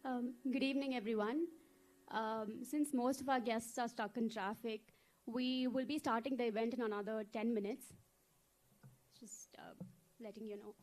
Good evening, everyone. Since most of our guests are stuck in traffic, we will be starting the event in another 10 minutes. Just letting you know.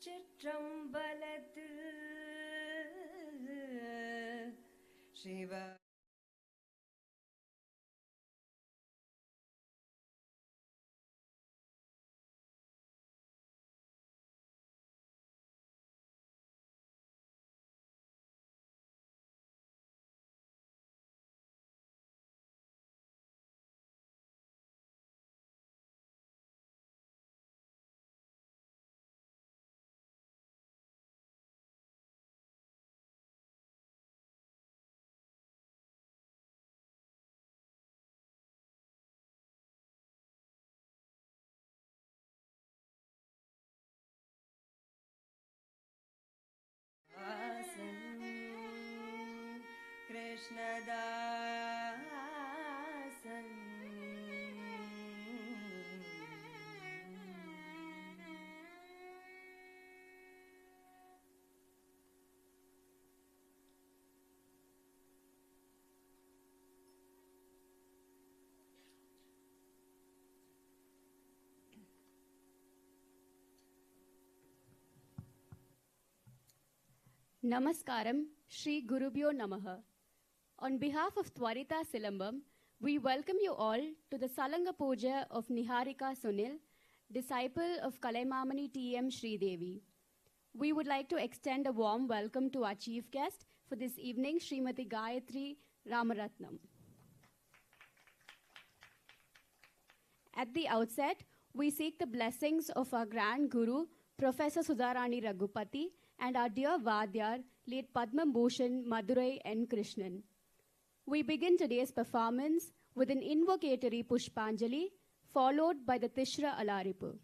சிற்றம்பலத்தில் Shiva Krishna-dasan Namaskaram, Shri Gurubhyo Namaha. On behalf of Twarita Silambam, we welcome you all to the Salangai Pooja of Niharika Sunil, disciple of Kalaimamani T.M. Sridevi. We would like to extend a warm welcome to our chief guest for this evening, Srimati Gayatri Ramaratnam. At the outset, we seek the blessings of our grand guru, Professor Sudharani Raghupati, and our dear Vadyar, late Padma Bhushan Madurai N. Krishnan. We begin today's performance with an invocatory Pushpanjali, followed by the Tishra Alaripu.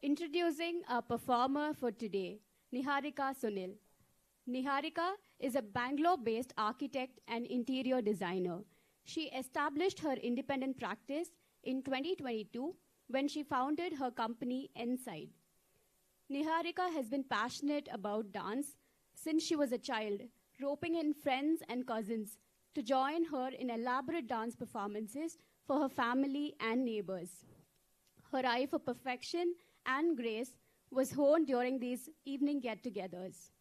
Introducing our performer for today, Niharika Sunil. Niharika is a Bangalore-based architect and interior designer. She established her independent practice in 2022 when she founded her company Ensemble. Niharika has been passionate about dance since she was a child, roping in friends and cousins to join her in elaborate dance performances for her family and neighbors. Her eye for perfection and grace was honed during these evening get-togethers.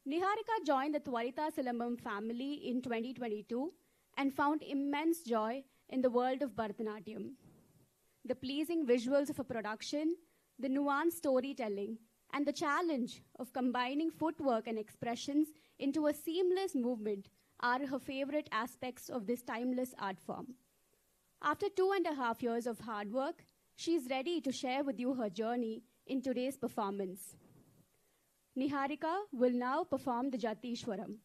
Niharika joined the Twarita Silambam family in 2022 and found immense joy in the world of Bharatanatyam. The pleasing visuals of a production, the nuanced storytelling, and the challenge of combining footwork and expressions into a seamless movement are her favorite aspects of this timeless art form. After 2.5 years of hard work, she is ready to share with you her journey in today's performance. Niharika will now perform the Jatishwaram.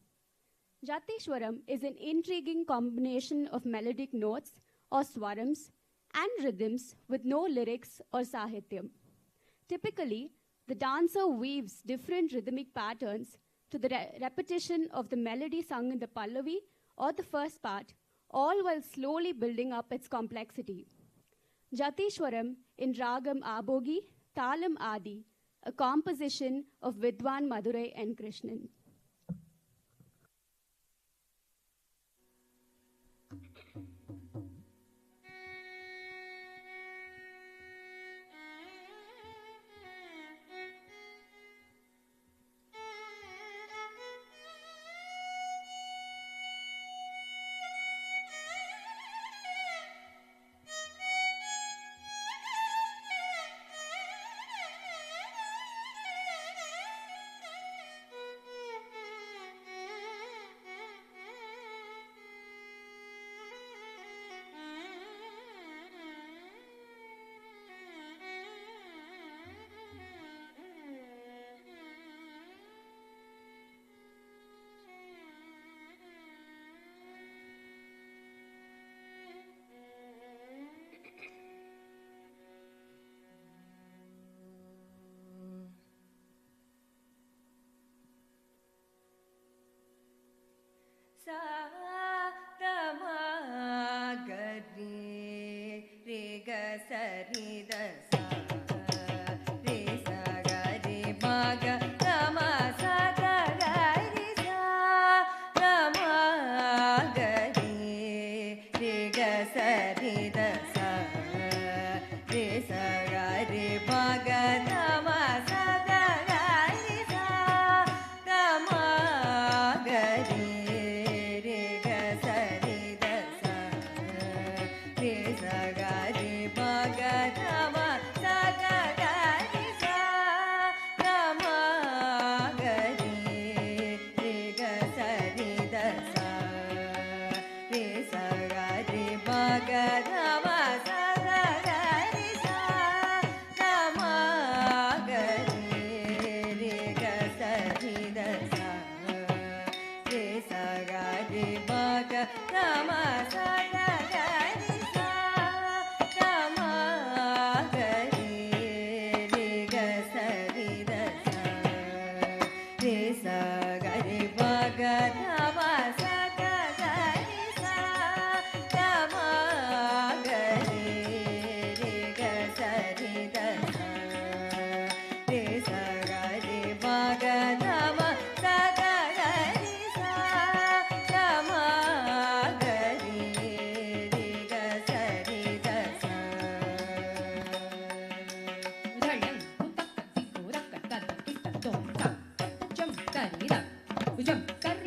Jatishwaram is an intriguing combination of melodic notes or swarams and rhythms with no lyrics or sahityam. Typically, the dancer weaves different rhythmic patterns to the repetition of the melody sung in the pallavi or the first part, all while slowly building up its complexity. Jatishwaram in Ragam Abogi, Talam Adi, a composition of Vidwan Madurai and Krishnan. Sa re sa ga re ma ga dha ma sa ga ga re sa dha ma ga re ga sa re da sa re sa ga re ma ga dha ma sa ga ga re sa dha ma ga re ga sa re da sa Jam kari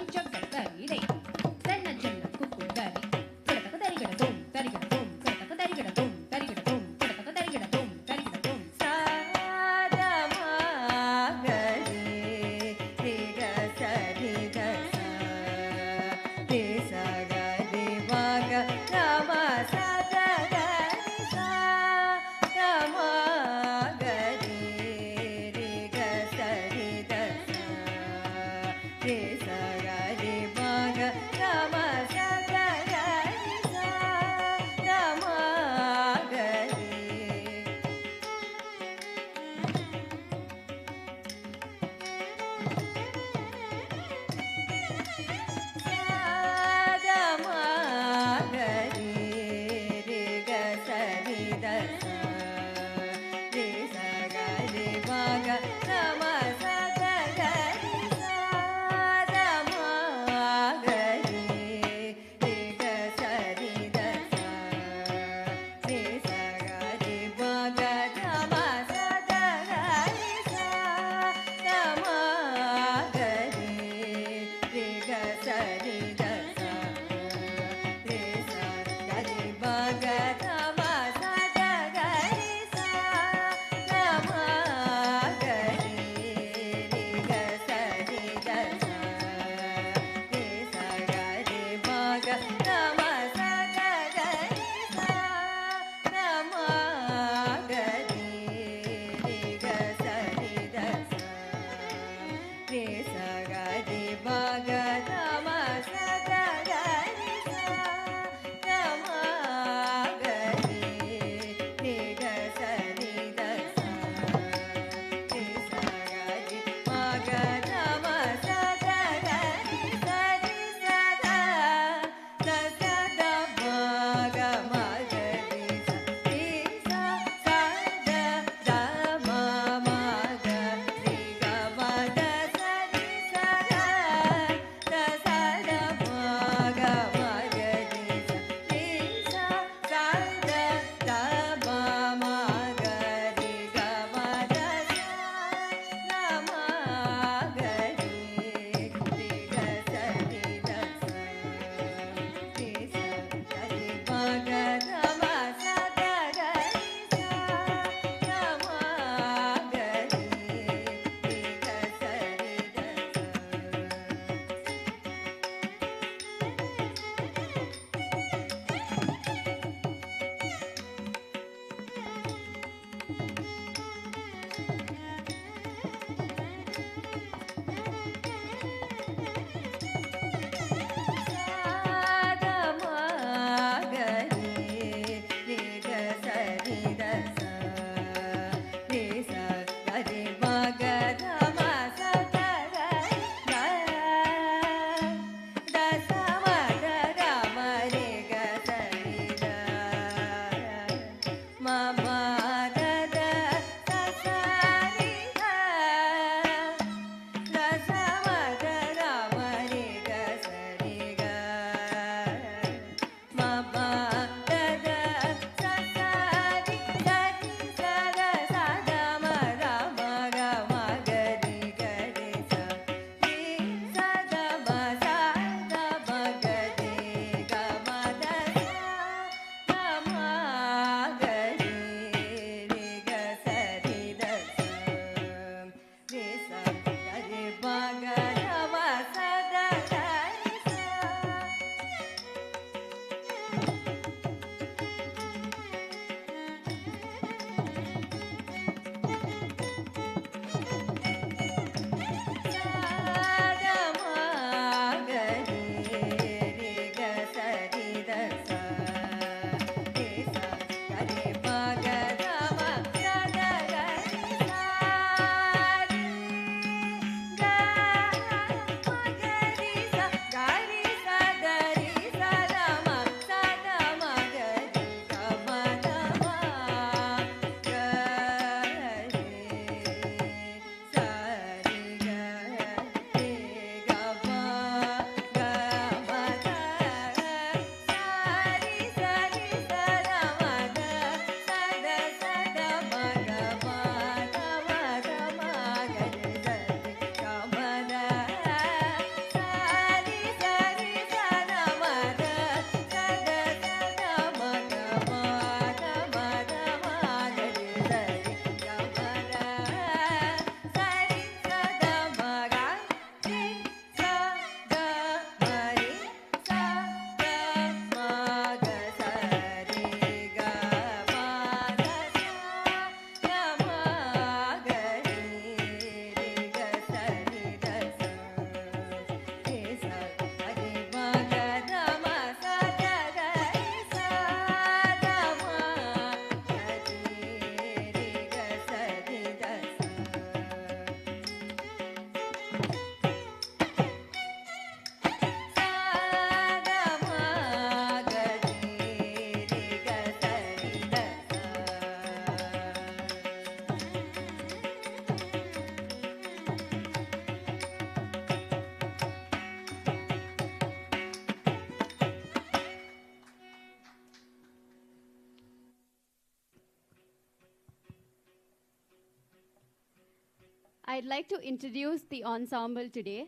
I'd like to introduce the ensemble today.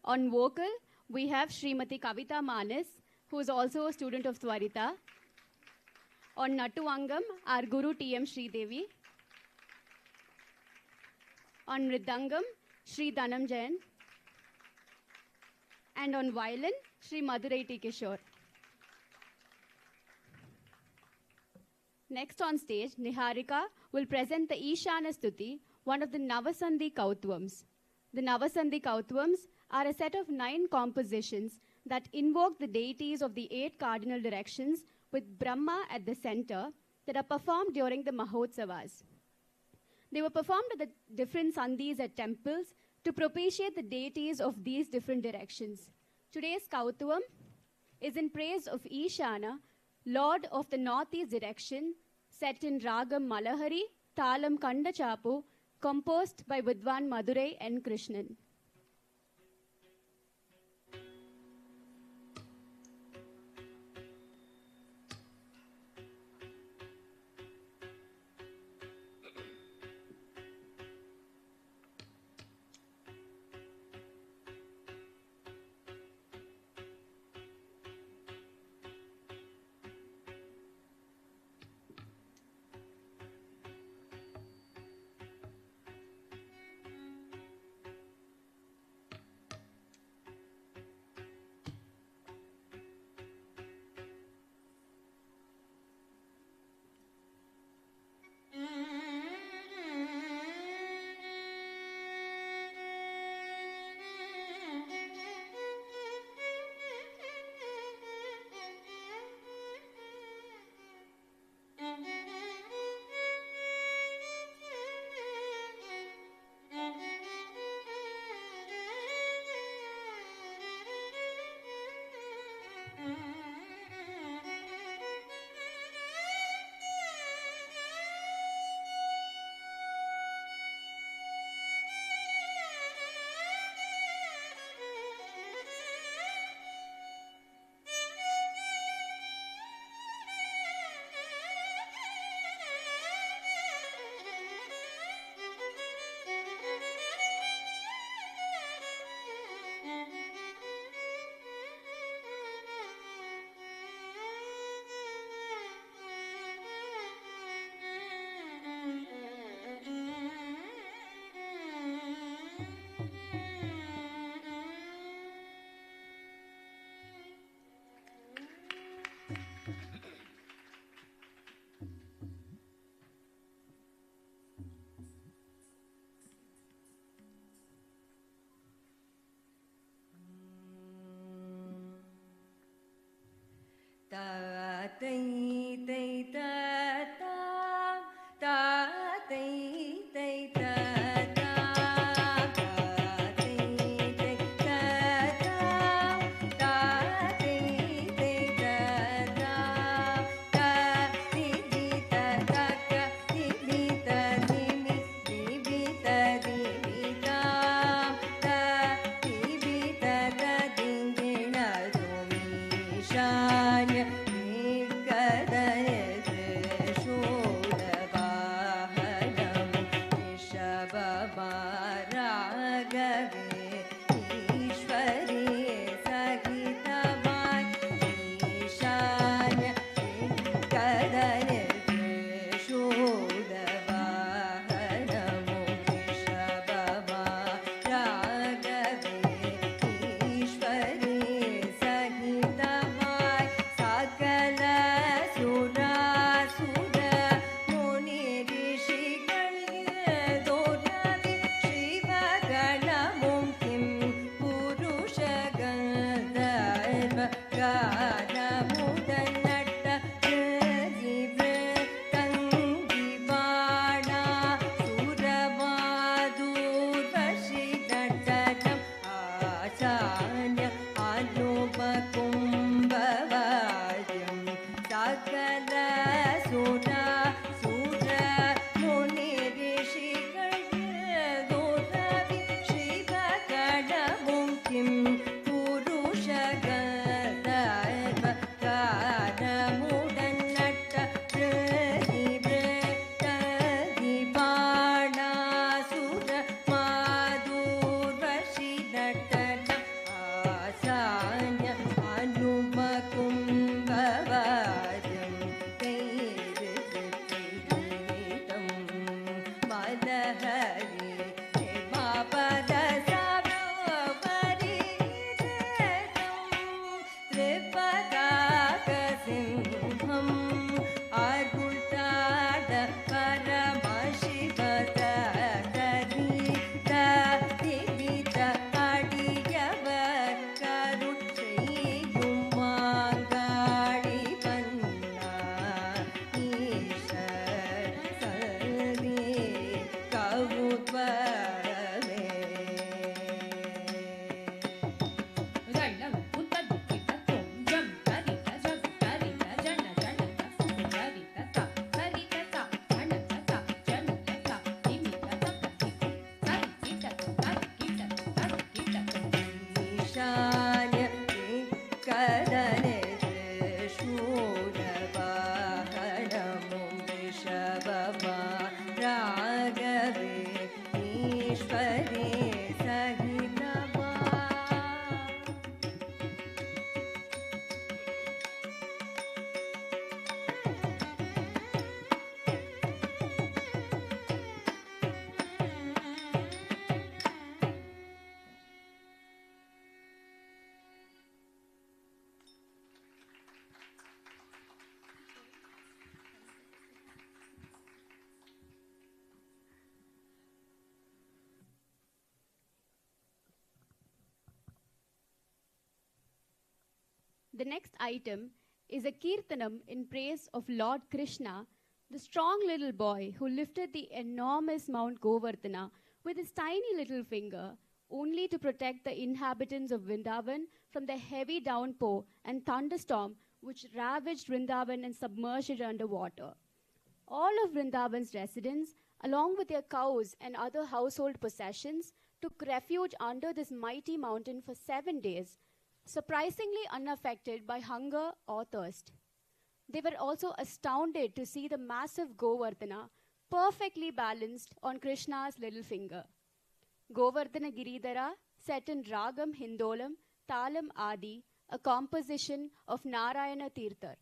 On vocal, we have Srimati Kavita Manis, who is also a student of Twarita. On Nattuangam, our Guru T.M. Sridevi. On Mridangam, Sri Dhanam Jain. And on violin, Sri Madurai T. Kishore. Next on stage, Niharika will present the Ishana Stuti, one of the Navasandhi Kautvams. The Navasandhi Kautvams are a set of 9 compositions that invoke the deities of the 8 cardinal directions with Brahma at the center that are performed during the Mahotsavas. They were performed at the different sandhis at temples to propitiate the deities of these different directions. Today's Kautvam is in praise of Ishana, Lord of the Northeast direction, set in Ragam Malahari, Talam Kandachapu, composed by Vidwan Madurai and Krishnan. Ta tei tei ta ta ta tei tei ta ta ta tei tei ta ta ta tei tei ta ta ta di di ta ta ka di di ta di mi ta di ta ta di bi ta ta ding ding na do mi shanya Ma The next item is a kirtanam in praise of Lord Krishna, the strong little boy who lifted the enormous Mount Govardhana with his tiny little finger, only to protect the inhabitants of Vrindavan from the heavy downpour and thunderstorm which ravaged Vrindavan and submerged it underwater. All of Vrindavan's residents, along with their cows and other household possessions, took refuge under this mighty mountain for 7 days, surprisingly unaffected by hunger or thirst. They were also astounded to see the massive Govardhana perfectly balanced on Krishna's little finger. Govardhana Giridhara, set in Ragam Hindolam, Talam Adi, a composition of Narayana Tirthar.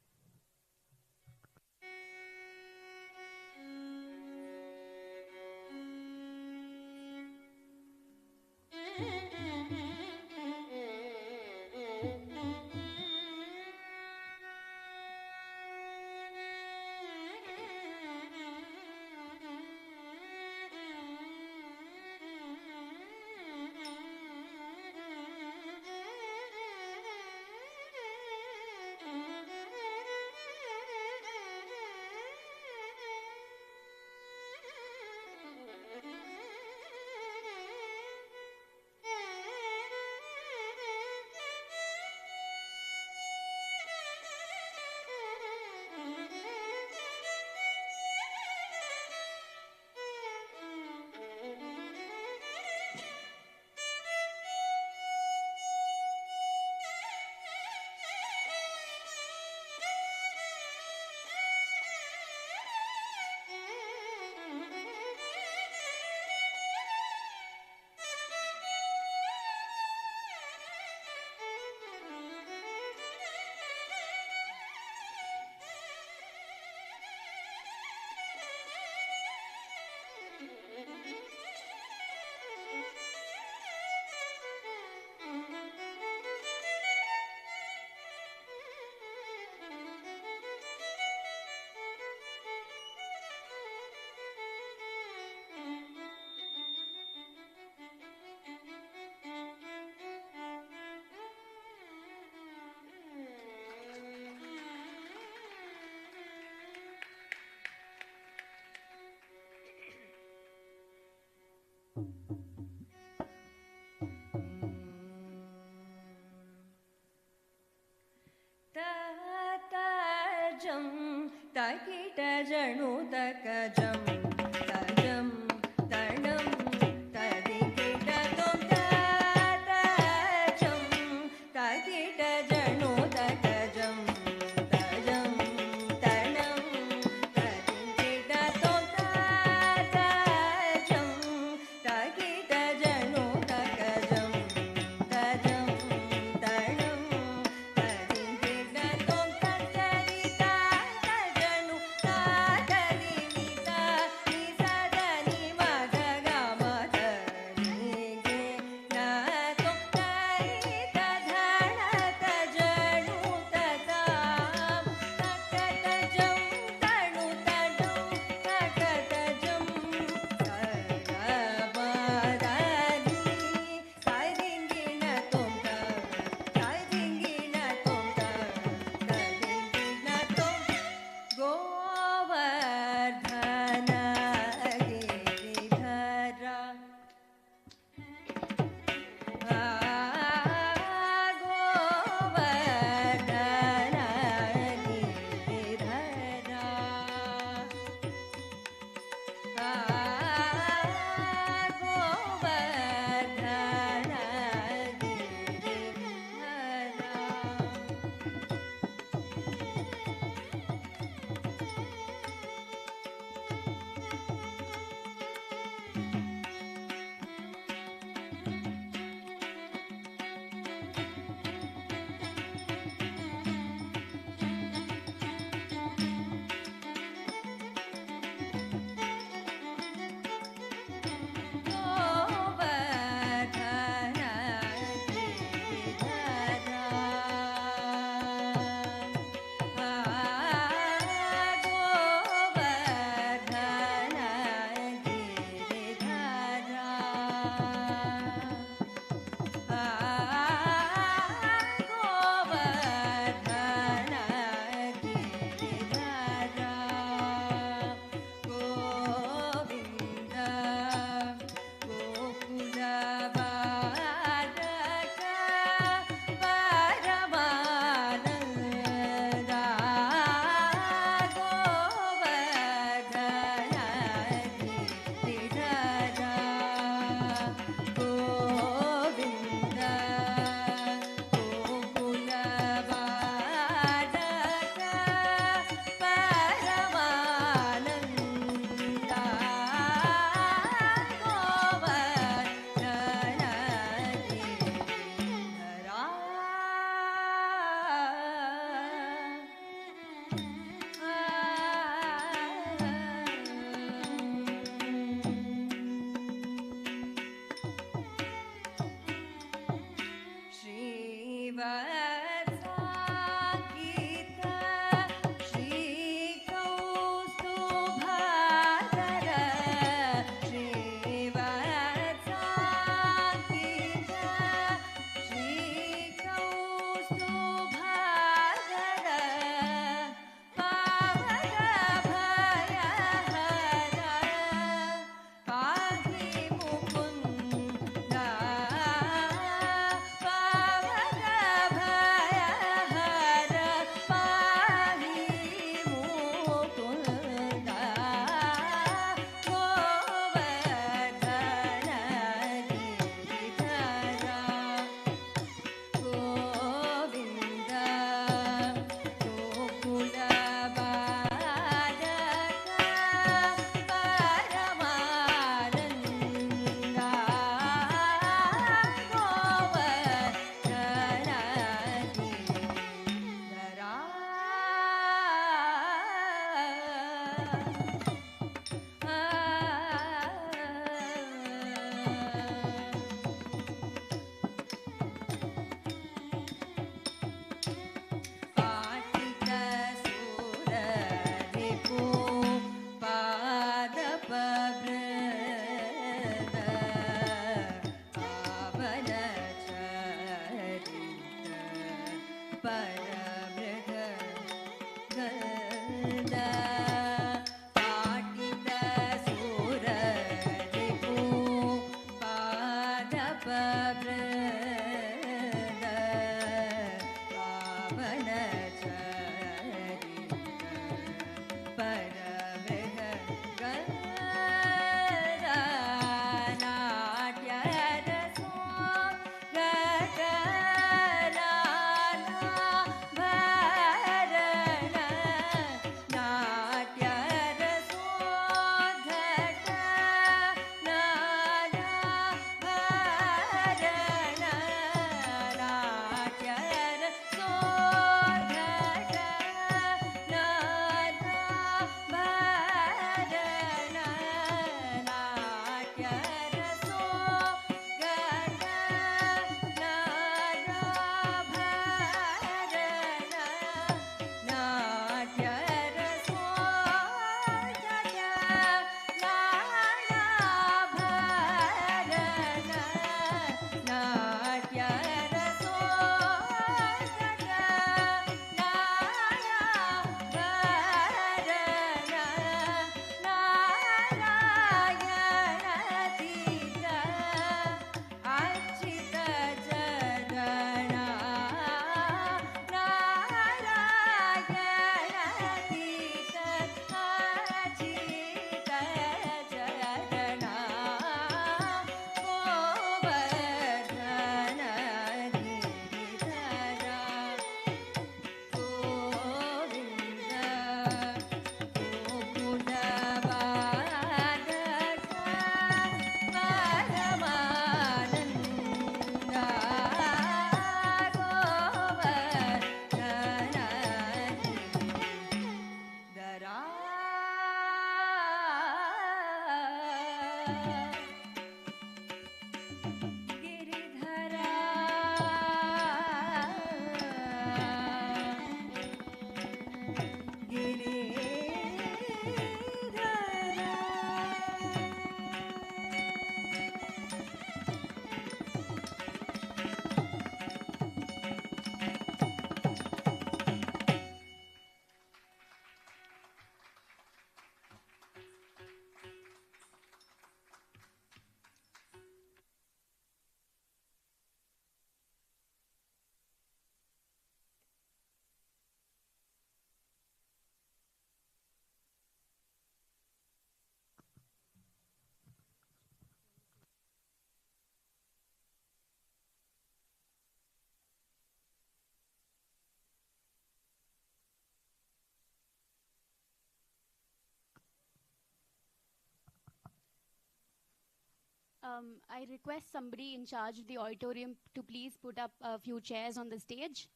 I request somebody in charge of the auditorium to please put up a few chairs on the stage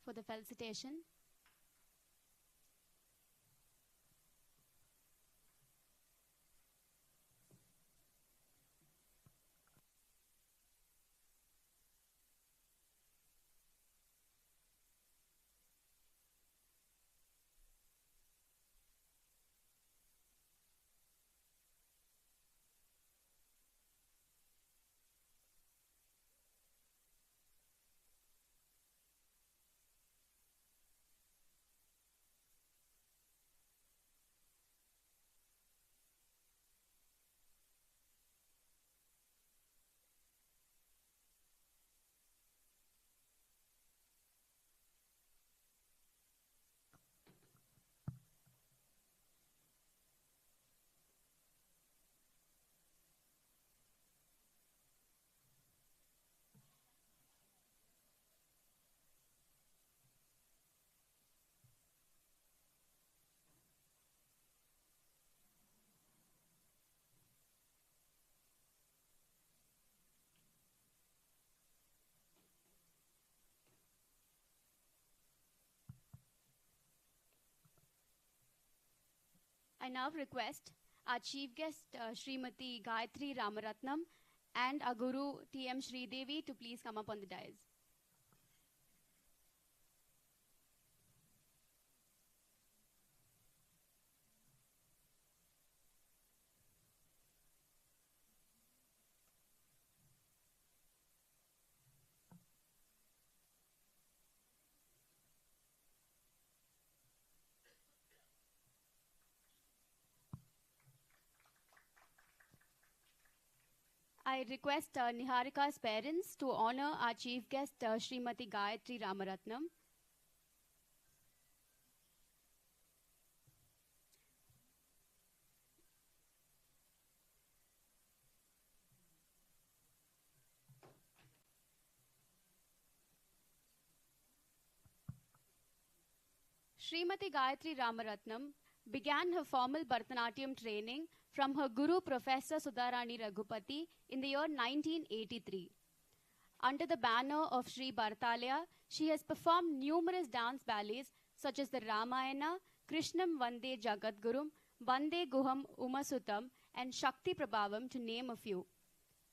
for the felicitation. I now request our chief guest, Srimati Gayatri Ramaratnam, and our Guru, T.M. Sridevi, to please come up on the dais. I request Niharika's parents to honor our chief guest, Srimati Gayatri Ramaratnam. Srimati Gayatri Ramaratnam began her formal Bharatanatyam training from her guru, Professor Sudharani Raghupati, in the year 1983. Under the banner of Sri Bharatalaya, she has performed numerous dance ballets such as the Ramayana, Krishnam Vande Jagadgurum, Vande Guham Umasutam, and Shakti Prabhavam, to name a few.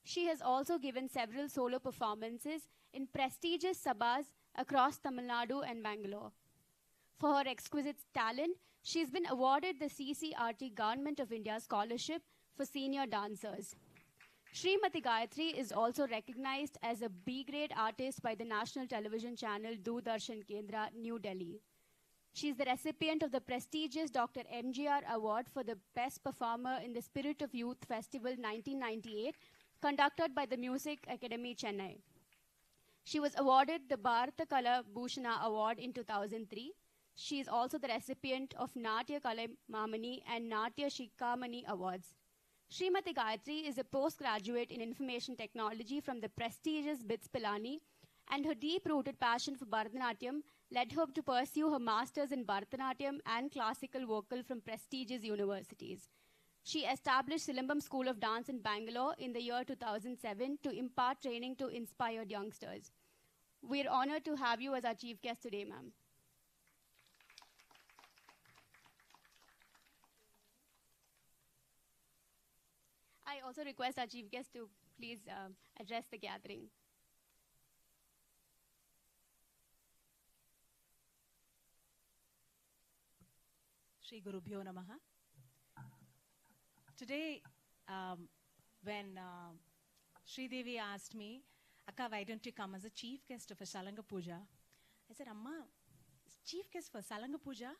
She has also given several solo performances in prestigious sabhas across Tamil Nadu and Bangalore. For her exquisite talent, she's been awarded the CCRT Government of India Scholarship for Senior Dancers. Srimati Gayatri is also recognized as a B-grade artist by the national television channel Doordarshan Kendra, New Delhi. She is the recipient of the prestigious Dr. MGR Award for the Best Performer in the Spirit of Youth Festival 1998, conducted by the Music Academy, Chennai. She was awarded the Bharata Kala Bhushana Award in 2003. She is also the recipient of Natya Kalaimamani and Natya Shikhamani Awards. Srimati Gayatri is a postgraduate in information technology from the prestigious BITS Pilani, and her deep-rooted passion for Bharatanatyam led her to pursue her masters in Bharatanatyam and classical vocal from prestigious universities. She established Silambam School of Dance in Bangalore in the year 2007 to impart training to inspired youngsters. We are honored to have you as our chief guest today, ma'am. I also request our chief guest to please address the gathering. Shri Gurubhyo Namaha. Today, when Sridevi asked me, Akka, why don't you come as a chief guest of a Salanga Pooja? I said, Amma, chief guest for Salanga Pooja?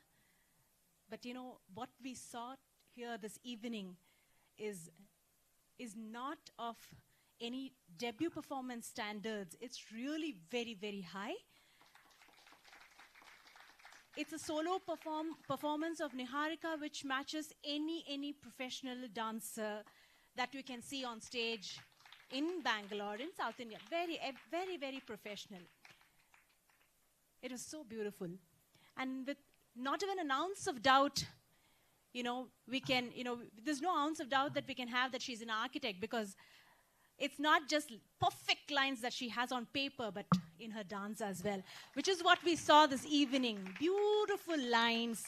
But you know, what we saw here this evening is not of any debut performance standards. It's really very, very high. It's a solo performance of Niharika, which matches any professional dancer that we can see on stage in Bangalore, in South India. Very professional. It was so beautiful. And with not even an ounce of doubt, there's no ounce of doubt that we can have that she's an architect, because it's not just perfect lines that she has on paper, but in her dance as well, which is what we saw this evening. Beautiful lines,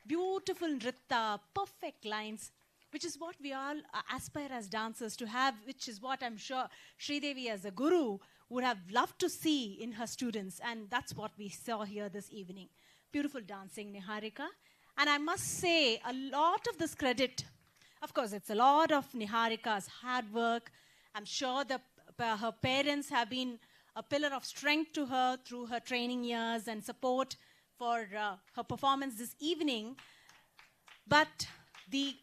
beautiful nritta, perfect lines, which is what we all aspire as dancers to have, which is what I'm sure Sridevi as a guru would have loved to see in her students. And that's what we saw here this evening. Beautiful dancing, Niharika. And I must say, a lot of this credit, of course, it's a lot of Niharika's hard work. I'm sure her parents have been a pillar of strength to her through her training years and support for her performance this evening. But the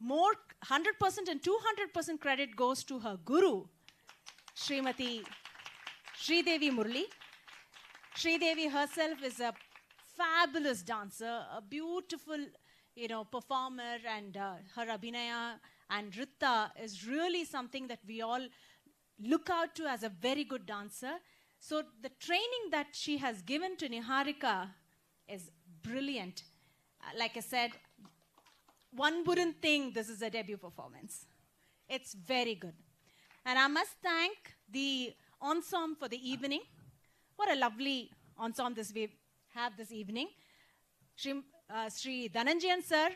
more 100% and 200% credit goes to her guru, Srimati Sridevi Murli. Sridevi herself is a fabulous dancer, a beautiful, performer, and her abhinaya and nritta is really something that we all look out to as a very good dancer. So the training that she has given to Niharika is brilliant. Like I said, one wouldn't think this is a debut performance. It's very good. And I must thank the ensemble for the evening. What a lovely ensemble we have this evening. Sri Dhananjayan sir,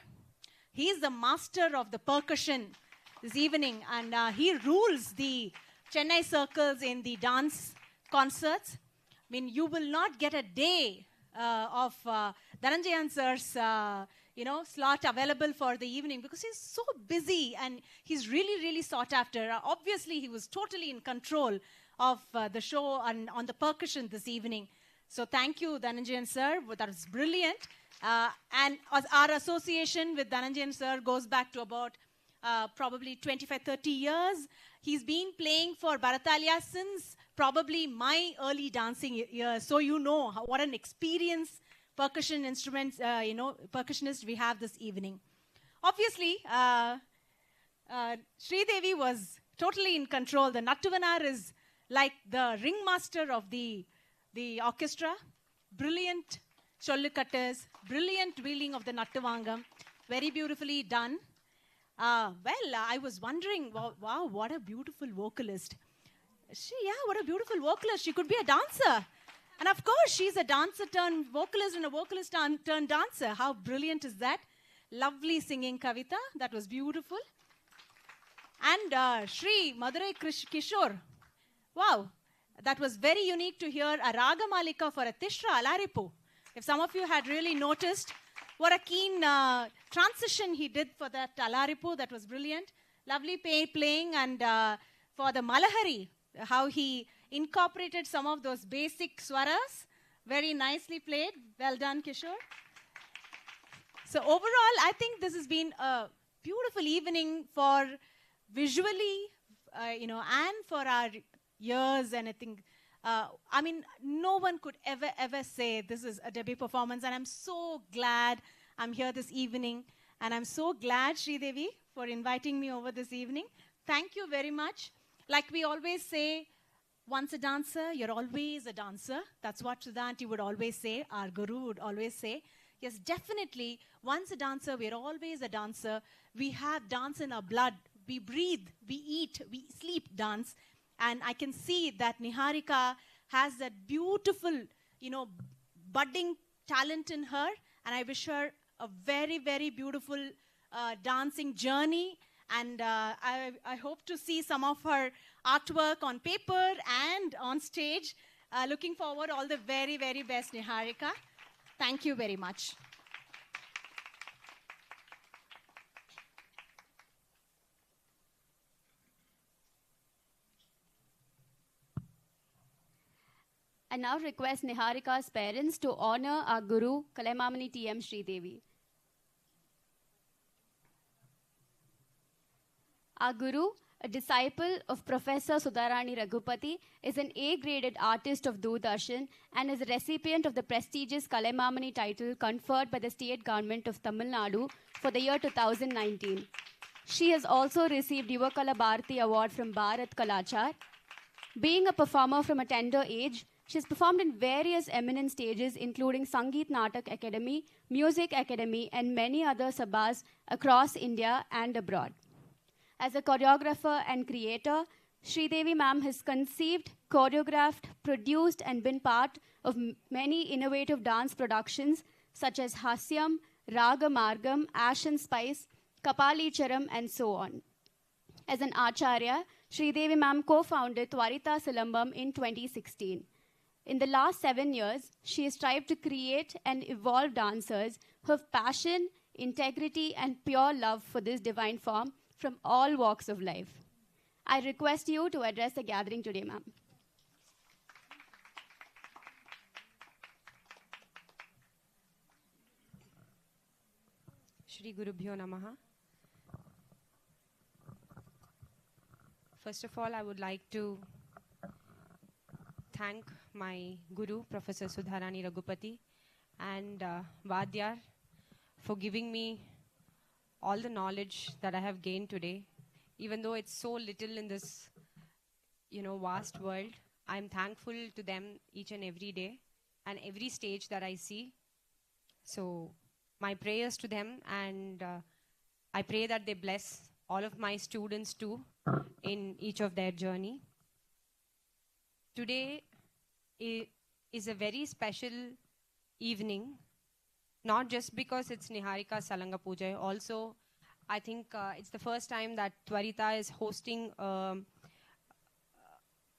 He's the master of the percussion this evening, and he rules the Chennai circles in the dance concerts. I mean, you will not get a day of Dhananjayan sir's, slot available for the evening because he's so busy and he's really, really sought after. Obviously, he was totally in control of the show on the percussion this evening. So thank you, Dhananjayan sir. That was brilliant. And our association with Dhananjayan sir goes back to about probably 25, 30 years. He's been playing for Bharatalia since probably my early dancing years. So you know what an experienced percussion instruments, percussionist we have this evening. Obviously, Sridevi was totally in control. The Nattavanar is like the ringmaster of the orchestra. Brilliant chollukatters, brilliant wheeling of the Nattavangam, very beautifully done. I was wondering, wow, what a beautiful vocalist. What a beautiful vocalist. She could be a dancer. And of course, she's a dancer turned vocalist and a vocalist turned dancer. How brilliant is that? Lovely singing Kavita. That was beautiful. And Shri Madurai Kishore. Wow, that was very unique to hear a Raga Malika for a Tishra Alaripu. If some of you had really noticed, what a keen transition he did for that Alaripu. That was brilliant. Lovely playing. And for the Malahari, how he incorporated some of those basic swaras. Very nicely played. Well done, Kishore. So overall, I think this has been a beautiful evening for visually, and for our ears. And I think, no one could ever say this is a debut performance. And I'm so glad I'm here this evening. And I'm so glad, Sridevi, for inviting me over this evening. Thank you very much. Like we always say, once a dancer, you're always a dancer. That's what Siddhanti would always say, our guru would always say. Yes, definitely, once a dancer, we're always a dancer. We have dance in our blood. We breathe, we eat, we sleep dance. And I can see that Niharika has that beautiful, budding talent in her. And I wish her a very, very beautiful dancing journey. And I hope to see some of her artwork on paper and on stage. Looking forward, all the very, very best, Niharika. Thank you very much. I now request Niharika's parents to honor our guru, Kalaimamani T.M. Sridevi. Our guru, a disciple of Professor Sudharani Raghupati, is an A-graded artist of Doordarshan and is a recipient of the prestigious Kalaimamani title conferred by the state government of Tamil Nadu for the year 2019. She has also received Yuvakala Bharati Award from Bharat Kalachar. Being a performer from a tender age, she has performed in various eminent stages, including Sangeet Natak Academy, Music Academy, and many other sabhas across India and abroad. As a choreographer and creator, Sridevi ma'am has conceived, choreographed, produced, and been part of many innovative dance productions such as Hasyam, Raga Margam, Ash and Spice, Kapali Charam, and so on. As an acharya, Sridevi ma'am co-founded Twarita Silambam in 2016. In the last 7 years, she has strived to create and evolve dancers who have passion, integrity, and pure love for this divine form from all walks of life. I request you to address the gathering today, ma'am. Shri Gurubhyo Namaha. First of all, I would like to thank my guru, Professor Sudharani Raghupati, and Vadyar for giving me all the knowledge that I have gained today. Even though it's so little in this, vast world, I'm thankful to them each and every day and every stage that I see. So my prayers to them, and I pray that they bless all of my students too in each of their journey. Today is a very special evening not just because it's Niharika Salanga Pooja, also I think it's the first time that Twarita is hosting a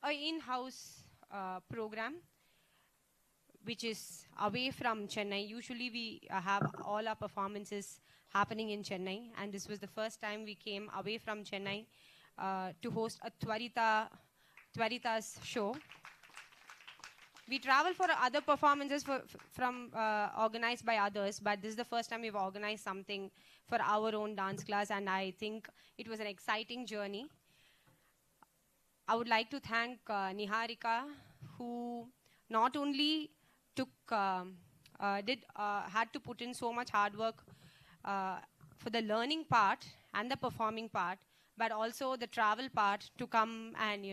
in-house program which is away from Chennai. Usually we have all our performances happening in Chennai, and this was the first time we came away from Chennai to host a Twarita's show. We travel for other performances from organized by others, but this is the first time we've organized something for our own dance class, and I think it was an exciting journey. I would like to thank Niharika, who not only had to put in so much hard work for the learning part and the performing part, but also the travel part to come and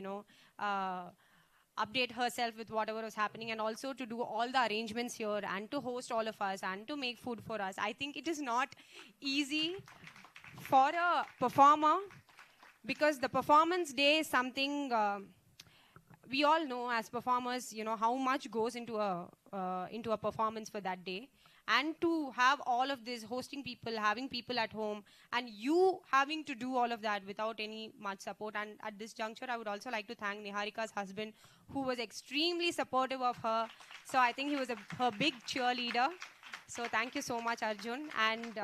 update herself with whatever was happening, and also to do all the arrangements here and to host all of us and to make food for us. I think it is not easy for a performer, because the performance day is something we all know as performers, how much goes into a performance for that day. And to have all of this, hosting people, having people at home, and you having to do all of that without any much support. And at this juncture, I would also like to thank Niharika's husband, who was extremely supportive of her. So I think he was her big cheerleader. So thank you so much, Arjun, and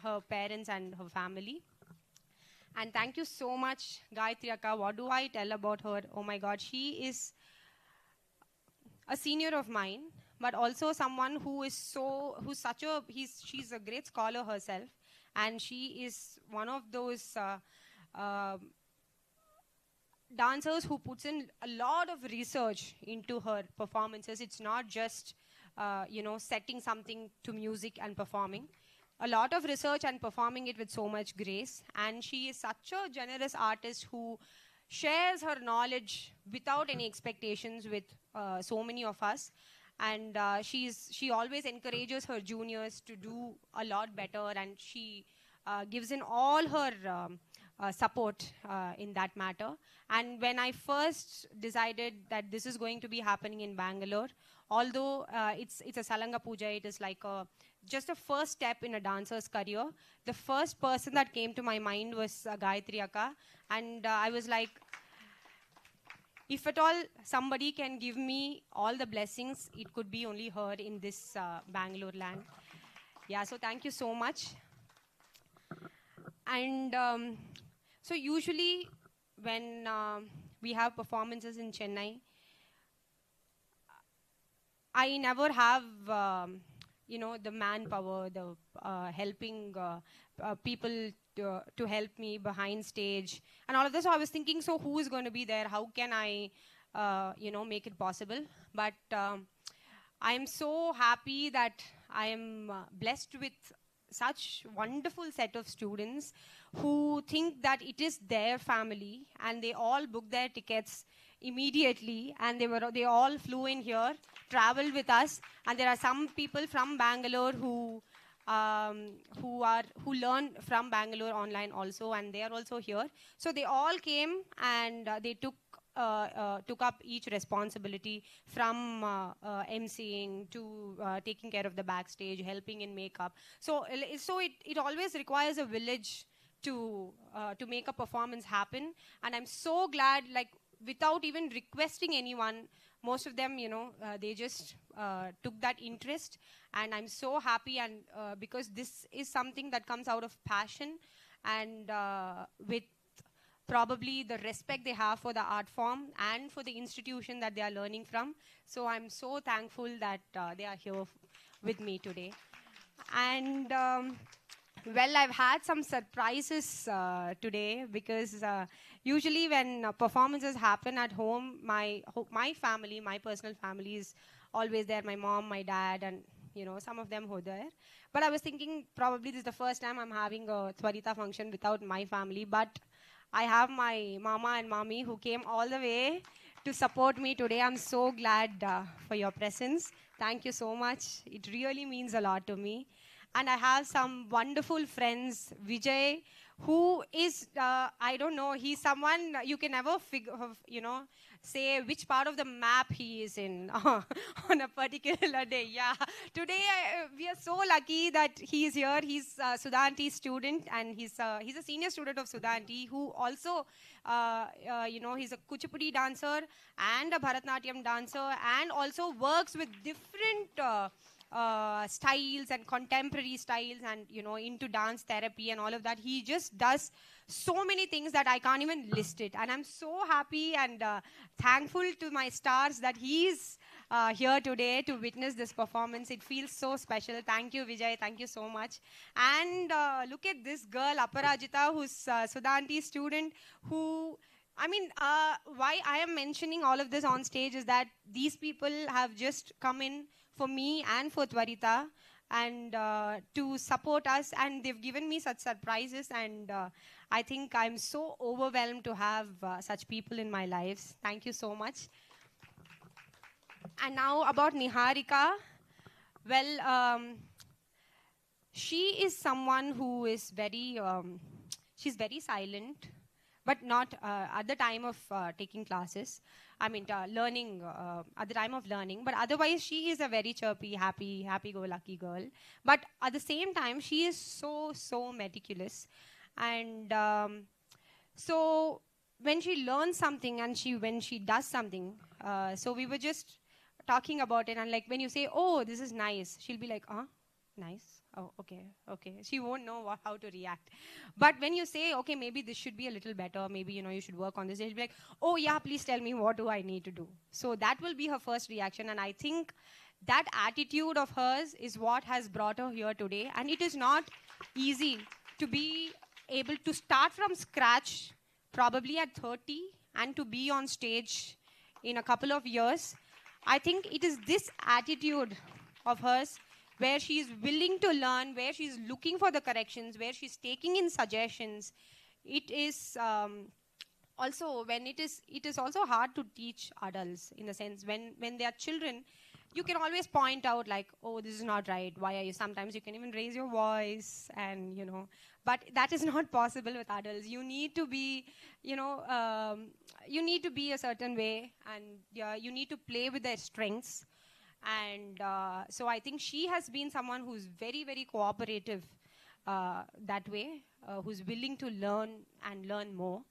her parents and her family. And thank you so much, Gayatri Akka. What do I tell about her? Oh my God, she is a senior of mine, but also someone she's a great scholar herself, and she is one of those dancers who puts in a lot of research into her performances. It's not just setting something to music and performing. A lot of research and performing it with so much grace. And she is such a generous artist who shares her knowledge without any expectations with so many of us. And she always encourages her juniors to do a lot better, and she gives in all her support in that matter. And when I first decided that this is going to be happening in Bangalore, although it's a Salanga Pooja, it is like just a first step in a dancer's career, the first person that came to my mind was Gayatri Akka. And I was like, if at all somebody can give me all the blessings, it could be only her in this Bangalore land. Yeah, so thank you so much. And so usually when we have performances in Chennai, I never have, the manpower, the helping people to help me behind stage and all of this. So I was thinking, so who is going to be there? How can I, make it possible? But I am so happy that I am blessed with such wonderful set of students who think that it is their family, and they all booked their tickets immediately, and they all flew in here, traveled with us. And there are some people from Bangalore who learn from Bangalore online also, and they are also here. So they all came, and they took up each responsibility, from emceeing to taking care of the backstage, helping in makeup. So it always requires a village to make a performance happen. And I'm so glad, like, without even requesting anyone, most of them, they just took that interest. And I'm so happy, and because this is something that comes out of passion, and with probably the respect they have for the art form and for the institution that they are learning from. So I'm so thankful that they are here with me today. And well, I've had some surprises today, because usually when performances happen at home, my family, my personal family is always there. My mom, my dad, and some of them who are there. But I was thinking, probably this is the first time I'm having a Twarita function without my family. But I have my mama and mommy who came all the way to support me today. I'm so glad for your presence. Thank you so much. It really means a lot to me. And I have some wonderful friends. Vijay who is, I don't know, he's someone you can never say which part of the map he is in on a particular day. Yeah, today we are so lucky that he is here. He's Sudha Auntie's student, and he's a senior student of Sudha Auntie, who also, he's a Kuchipudi dancer and a Bharatnatyam dancer, and also works with different styles and contemporary styles, and into dance therapy and all of that. He just does so many things that I can't even list it, and I'm so happy and thankful to my stars that he's here today to witness this performance. It feels so special. Thank you, Vijay. Thank you so much. And look at this girl, Aparajita, who's Sudha Auntie's student, who, why I am mentioning all of this on stage is that these people have just come in for me and for Twarita, and to support us, and they've given me such surprises, and I think I'm so overwhelmed to have such people in my lives. Thank you so much. And now about Niharika. Well, she is someone who is very, she's very silent, but not at the time of taking classes. Learning, at the time of learning. But otherwise, she is a very chirpy, happy-go-lucky girl. But at the same time, she is so meticulous. And so when she learns something and when she does something, so we were just talking about it. And like when you say, oh, this is nice, she'll be like, nice. Oh, okay. She won't know how to react. But when you say, okay, maybe this should be a little better, maybe, you should work on this, she'll be like, oh, yeah, please tell me, what do I need to do? So that will be her first reaction. And I think that attitude of hers is what has brought her here today. And it is not easy to be able to start from scratch, probably at 30, and to be on stage in a couple of years. I think it is this attitude of hers where she is willing to learn, where she is looking for the corrections, where she's taking in suggestions. It is also, it is also hard to teach adults, in the sense when they are children, you can always point out like, oh, this is not right, why are you, sometimes you can even raise your voice, and but that is not possible with adults. You need to be, you need to be a certain way, and you need to play with their strengths. And so I think she has been someone who's very, very cooperative that way, who's willing to learn and learn more.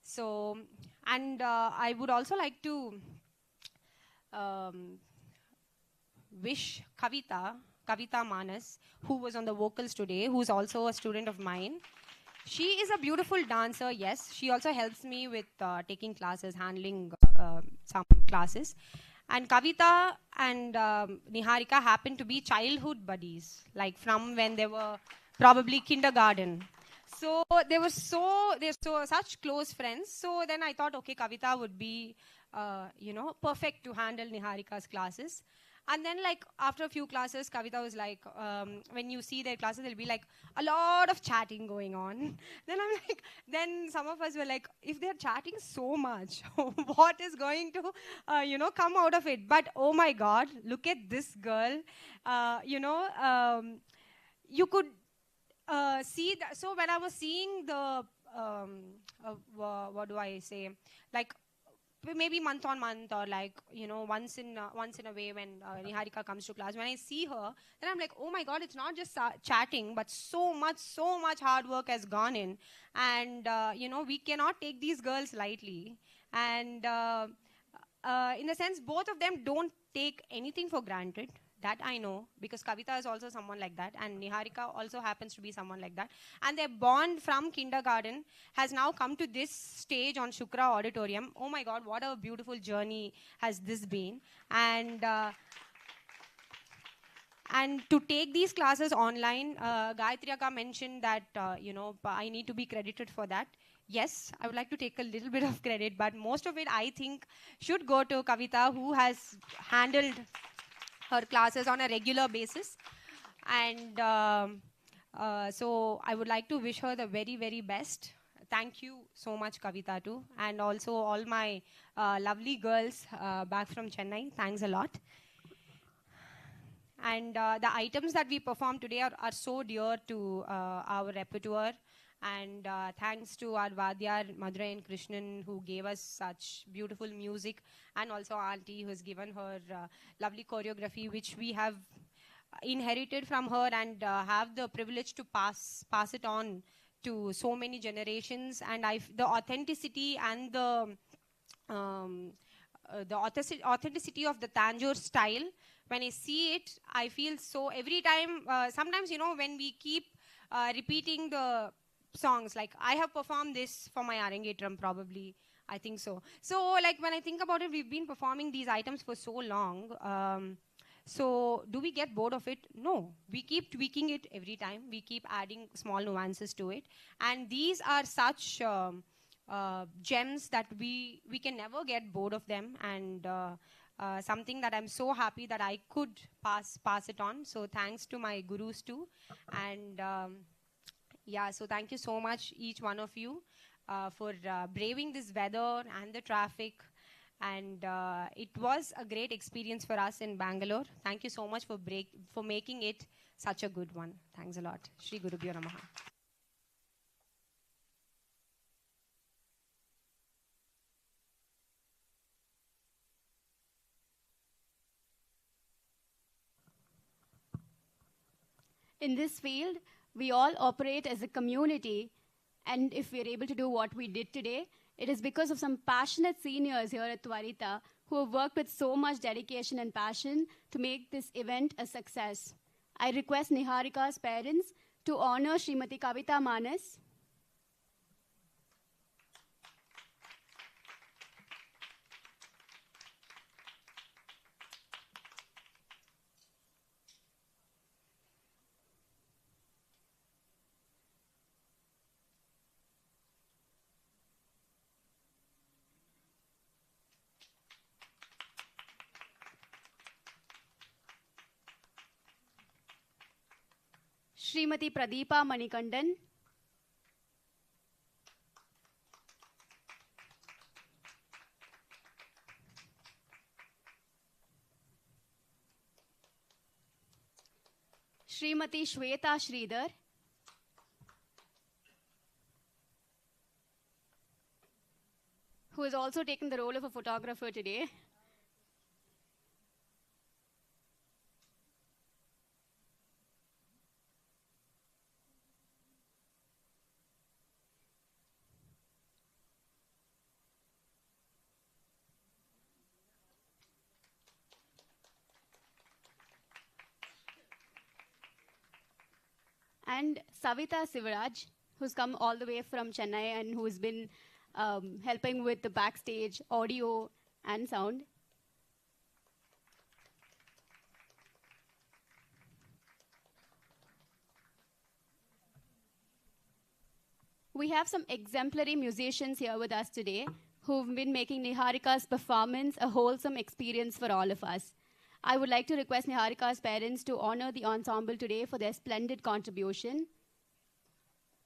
So, and I would also like to wish Kavita Manas, who was on the vocals today, who's also a student of mine. She is a beautiful dancer, yes. She also helps me with taking classes, handling some classes. And Kavita and Niharika happened to be childhood buddies, like from when they were probably kindergarten. So they're such close friends. So then I thought, okay, Kavita would be, perfect to handle Niharika's classes. And then, like, after a few classes, Kavita was like, when you see their classes, there'll be like a lot of chatting going on. Then I'm like, then some of us were like, if they're chatting so much, what is going to, come out of it? But oh my God, look at this girl. You could see that. So when I was seeing the, what do I say, like, maybe month on month, or like, once in a way, when Niharika comes to class, when I see her, then I'm like, oh my God, it's not just chatting, but so much hard work has gone in. And, we cannot take these girls lightly. And in the sense, both of them don't take anything for granted. That I know, because Kavita is also someone like that, and Niharika also happens to be someone like that. And their bond from kindergarten has now come to this stage on Shukra Auditorium. Oh my God, what a beautiful journey has this been. And to take these classes online, Gayatri Akka mentioned that, I need to be credited for that. Yes, I would like to take a little bit of credit, but most of it, I think, should go to Kavita, who has handled her classes on a regular basis. And so I would like to wish her the very, very best. Thank you so much, Kavita, too. And also all my lovely girls back from Chennai. Thanks a lot. And the items that we performed today are so dear to our repertoire. And thanks to our Vadyar, Madurai and Krishnan, who gave us such beautiful music, and also Auntie, who has given her lovely choreography, which we have inherited from her and have the privilege to pass it on to so many generations. And the authenticity and the authenticity of the Tanjore style, when I see it, I feel so every time. Sometimes, when we keep repeating the songs, like I have performed this for my Arangetram, probably, I think so. So, like, when I think about it, we've been performing these items for so long. So, do we get bored of it? No. We keep tweaking it every time. We keep adding small nuances to it. And these are such gems that we can never get bored of them. And something that I'm so happy that I could pass it on. So, thanks to my gurus too. And yeah, so thank you so much, each one of you, for braving this weather and the traffic. And it was a great experience for us in Bangalore. Thank you so much for making it such a good one. Thanks a lot. Shri Gurubhyo Namaha. In this field, we all operate as a community, and if we're able to do what we did today, it is because of some passionate seniors here at Twarita who have worked with so much dedication and passion to make this event a success. I request Niharika's parents to honor Srimati Kavita Manas. Srimati Pradeepa Manikandan. Srimati Shweta Sridhar. Who has also taken the role of a photographer today. And Savita Sivaraj, who's come all the way from Chennai and who's been helping with the backstage audio and sound. We have some exemplary musicians here with us today who've been making Niharika's performance a wholesome experience for all of us. I would like to request Niharika's parents to honor the ensemble today for their splendid contribution.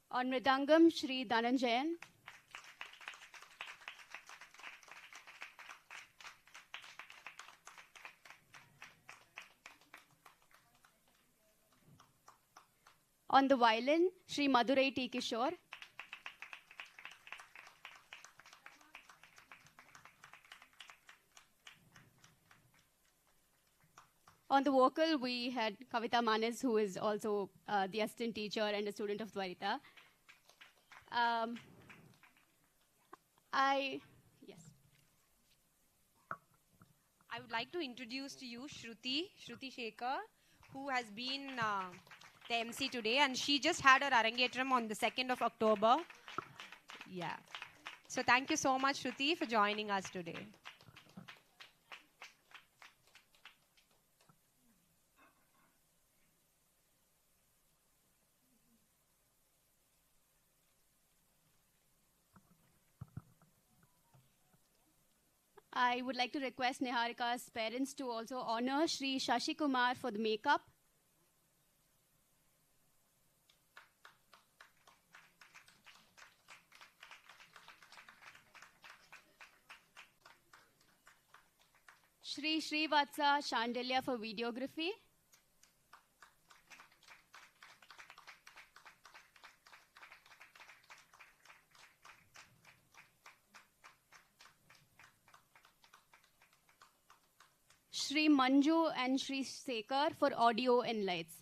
On Mridangam, Shri Dhananjayan. On the violin, Shri Madurai T. Kishore. On the vocal, we had Kavita Manas, who is also the assistant teacher and a student of Twarita. Yes. I would like to introduce to you Shruti Shekhar, who has been the MC today, and she just had her Arangetram on the 2nd of October. Yeah. So thank you so much, Shruti, for joining us today. I would like to request Niharika's parents to also honor Shri Shashi Kumar for the makeup. Shri Srivatsa Shandilya for videography. Shri Manju and Shri Sekar for audio and lights.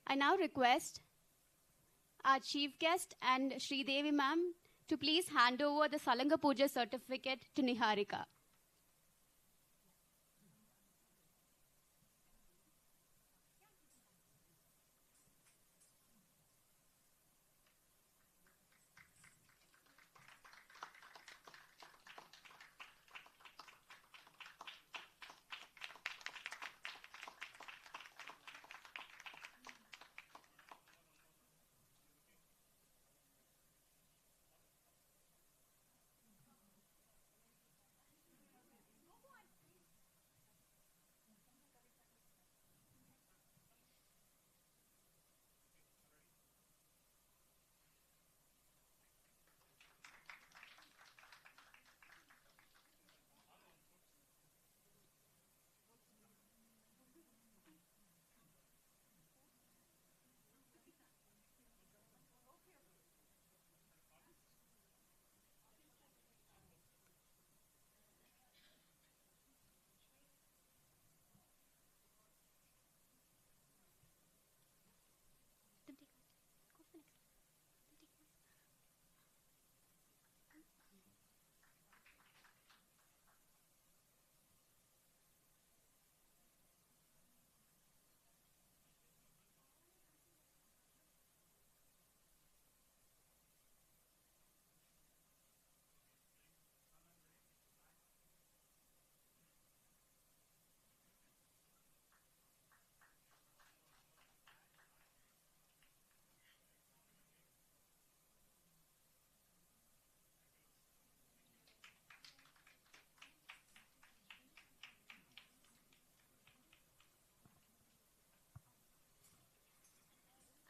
I now request our chief guest and Sridevi ma'am to please hand over the Salangai Pooja certificate to Niharika.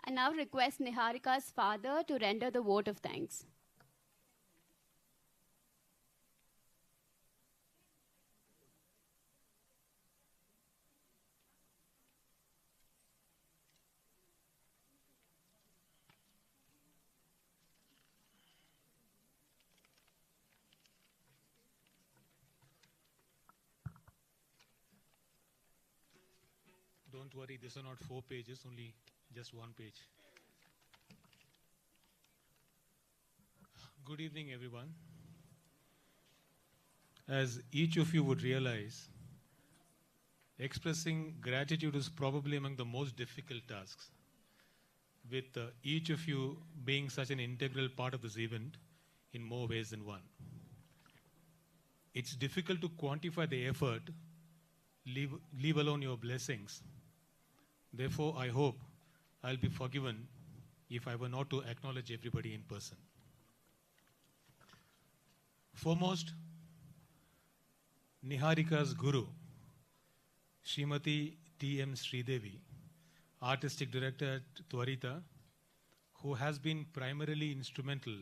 I now request Niharika's father to render the vote of thanks. Don't worry, these are not 4 pages, only just 1 page. Good evening, everyone. As each of you would realize, expressing gratitude is probably among the most difficult tasks, with each of you being such an integral part of this event in more ways than one. It's difficult to quantify the effort, leave alone your blessings. Therefore, I hope I'll be forgiven if I were not to acknowledge everybody in person. Foremost, Niharika's guru, Srimati T.M. Sridevi, Artistic Director at Twarita, who has been primarily instrumental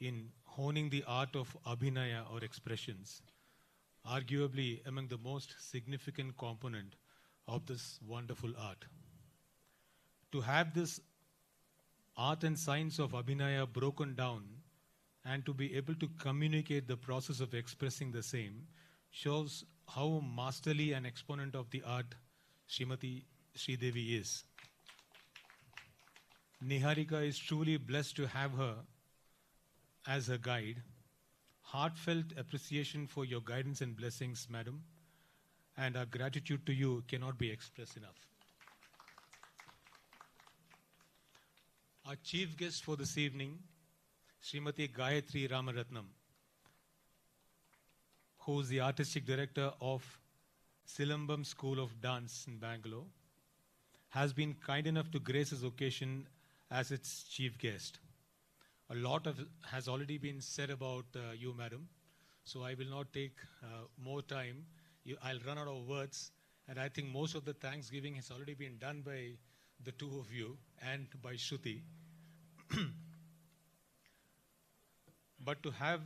in honing the art of abhinaya or expressions, arguably among the most significant component of this wonderful art. To have this art and science of abhinaya broken down and to be able to communicate the process of expressing the same shows how masterly an exponent of the art Srimati Sridevi is. Niharika is truly blessed to have her as her guide. Heartfelt appreciation for your guidance and blessings, madam, and our gratitude to you cannot be expressed enough. Our chief guest for this evening, Srimati Gayatri Ramaratnam, who is the Artistic Director of Silambam School of Dance in Bangalore, has been kind enough to grace this occasion as its chief guest. A lot has already been said about you, madam. So I will not take more time. I'll run out of words. And I think most of the thanksgiving has already been done by the two of you and by Shruti. But to have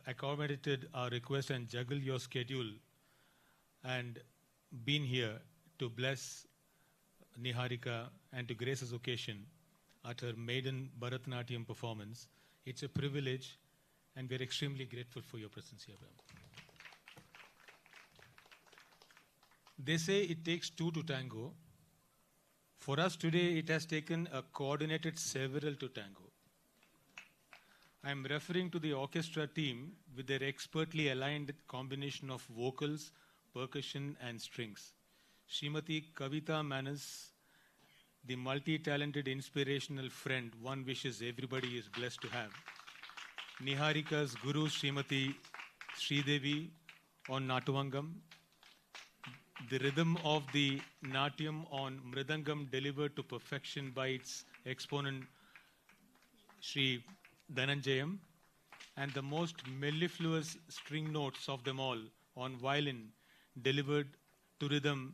accommodated our request and juggle your schedule and been here to bless Niharika and to grace this occasion at her maiden Bharatanatyam performance, it's a privilege and we're extremely grateful for your presence here, ma'am. They say it takes two to tango. For us today, it has taken a coordinated several to tango. I am referring to the orchestra team with their expertly aligned combination of vocals, percussion and strings. Srimati Kavita Manas, the multi-talented inspirational friend one wishes everybody is blessed to have. Niharika's Guru Srimati Sridevi on Natuvangam. The rhythm of the Natyam on Mridangam delivered to perfection by its exponent Sri Dhananjayam, and the most mellifluous string notes of them all on violin delivered to rhythm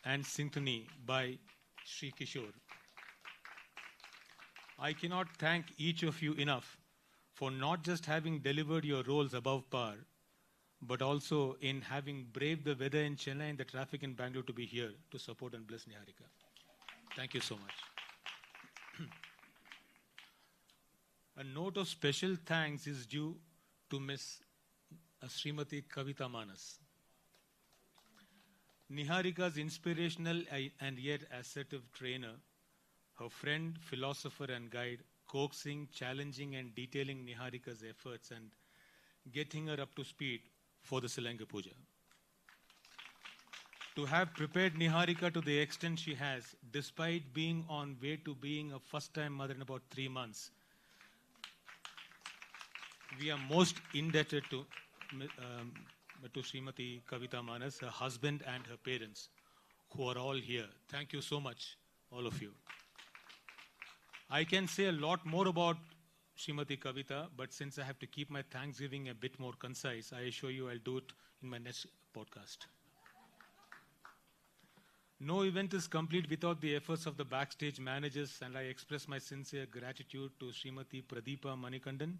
and symphony by Sri Kishore. I cannot thank each of you enough for not just having delivered your roles above par, but also in having braved the weather in Chennai and the traffic in Bangalore to be here to support and bless Niharika. Thank you so much. A note of special thanks is due to Miss Srimati Kavita Manas. Niharika's inspirational and yet assertive trainer, her friend, philosopher and guide, coaxing, challenging and detailing Niharika's efforts and getting her up to speed for the Salangai Pooja. To have prepared Niharika to the extent she has, despite being on way to being a first-time mother in about 3 months, we are most indebted to Srimati Kavita Manas, her husband and her parents, who are all here. Thank you so much, all of you. I can say a lot more about Srimati Kavita, but since I have to keep my Thanksgiving a bit more concise, I assure you I'll do it in my next podcast. No event is complete without the efforts of the backstage managers, and I express my sincere gratitude to Srimati Pradeepa Manikandan,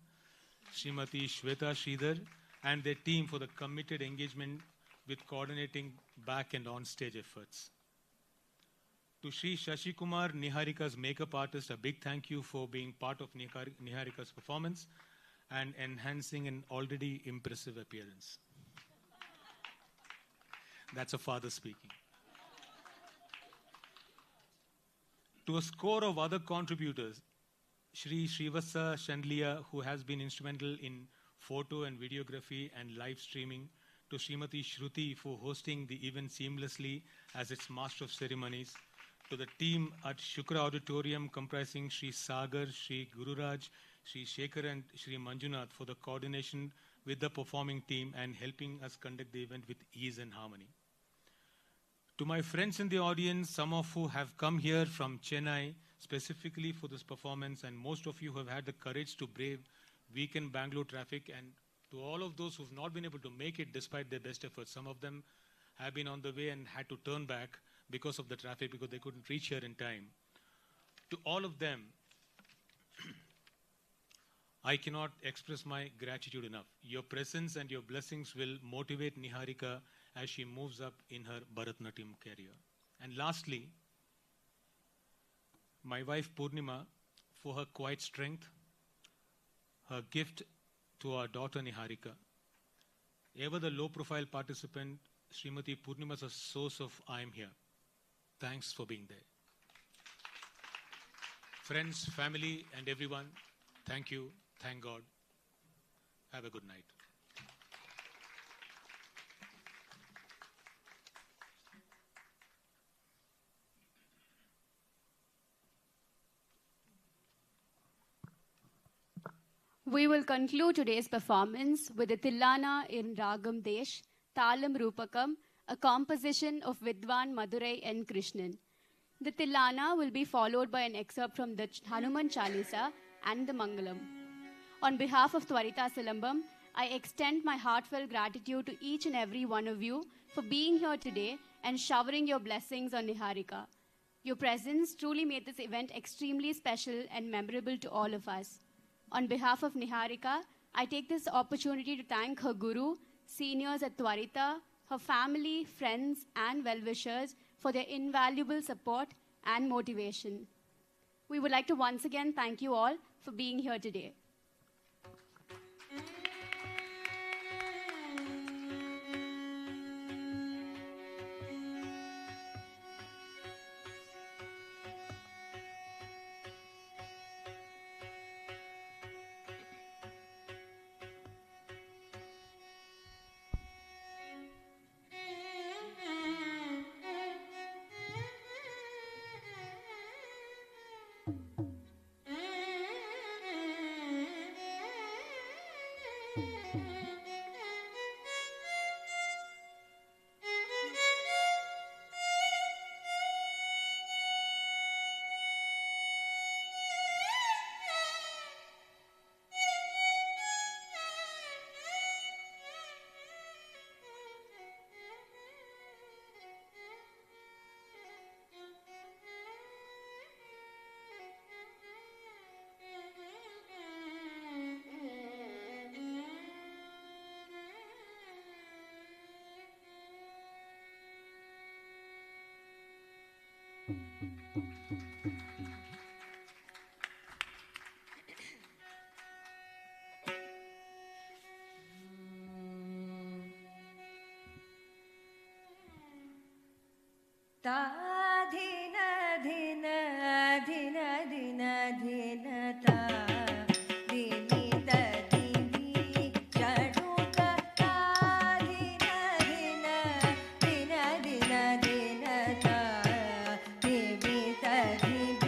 Srimati Shweta Sridhar, and their team for the committed engagement with coordinating back and on-stage efforts. To Sri Shashi Kumar, Niharika's makeup artist, a big thank you for being part of Niharika's performance and enhancing an already impressive appearance. That's a father speaking. To a score of other contributors, Shri Srivasa Shandliya, who has been instrumental in photo and videography and live streaming, to Srimati Shruti for hosting the event seamlessly as its master of ceremonies, to the team at Shukra Auditorium comprising Sri Sagar, Sri Gururaj, Sri Shekhar and Sri Manjunath for the coordination with the performing team and helping us conduct the event with ease and harmony. To my friends in the audience, some of who have come here from Chennai specifically for this performance, and most of you who have had the courage to brave weekend Bangalore traffic, and to all of those who have not been able to make it despite their best efforts. Some of them have been on the way and had to turn back because of the traffic, because they couldn't reach here in time. To all of them, I cannot express my gratitude enough. Your presence and your blessings will motivate Niharika as she moves up in her Bharatanatyam career. And lastly, my wife Purnima, for her quiet strength, her gift to our daughter Niharika. Ever the low-profile participant, Srimati Purnima is a source of I am here. Thanks for being there. Friends, family, and everyone, thank you, thank God. Have a good night. We will conclude today's performance with the Tillana in Ragam Desh, Talam Rupakam, a composition of Vidwan Madurai and Krishnan. The Tillana will be followed by an excerpt from the Hanuman Chalisa and the Mangalam. On behalf of Twarita Silambam, I extend my heartfelt gratitude to each and every one of you for being here today and showering your blessings on Niharika. Your presence truly made this event extremely special and memorable to all of us. On behalf of Niharika, I take this opportunity to thank her guru, seniors at Twarita, her family, friends, and well-wishers for their invaluable support and motivation. We would like to once again thank you all for being here today. Ta dhina dhina dhina dhina dhina ta dhini ta dhini chaduka ta dhina dhina dhina dhina dhina ta dhibi ta dhibi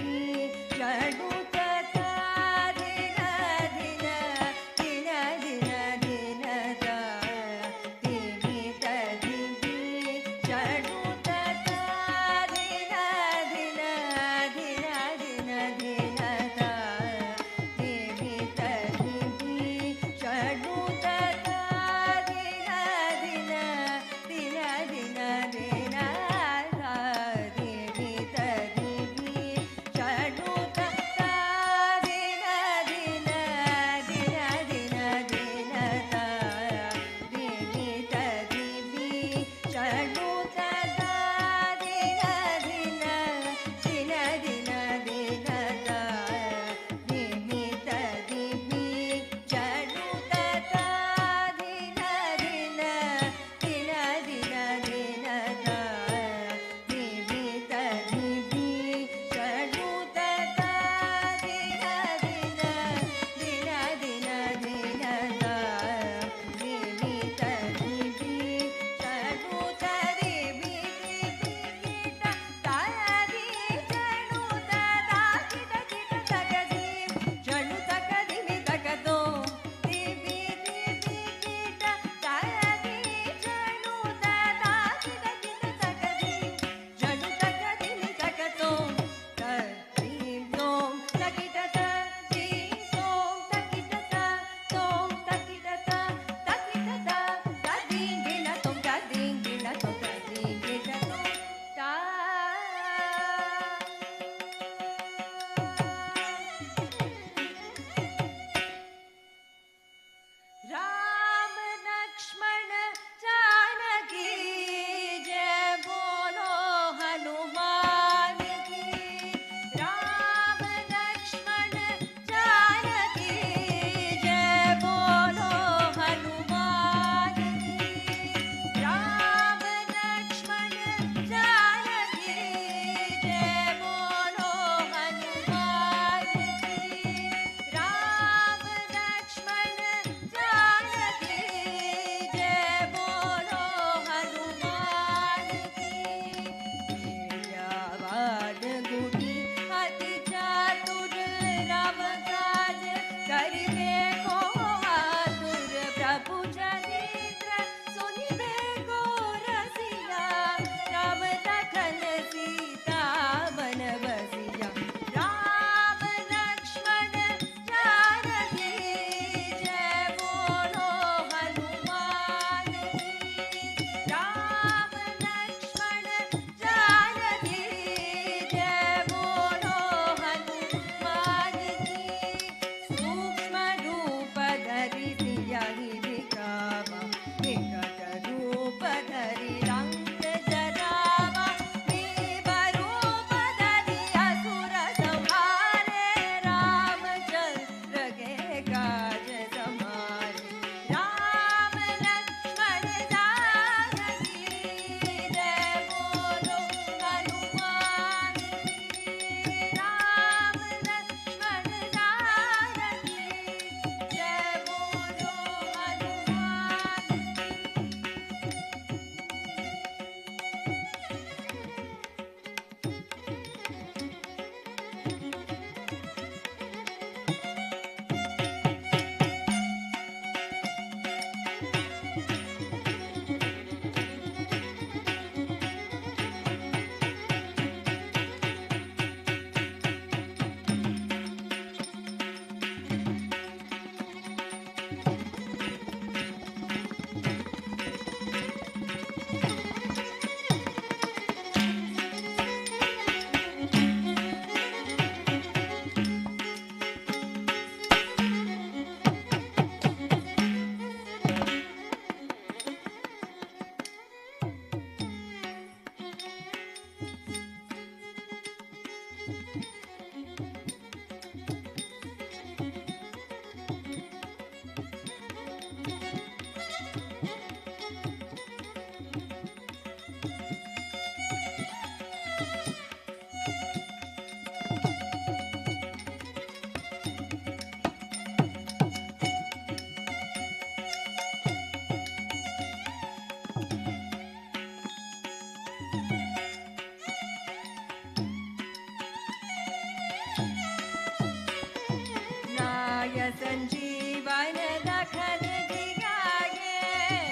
संजीवन लखन जियाए,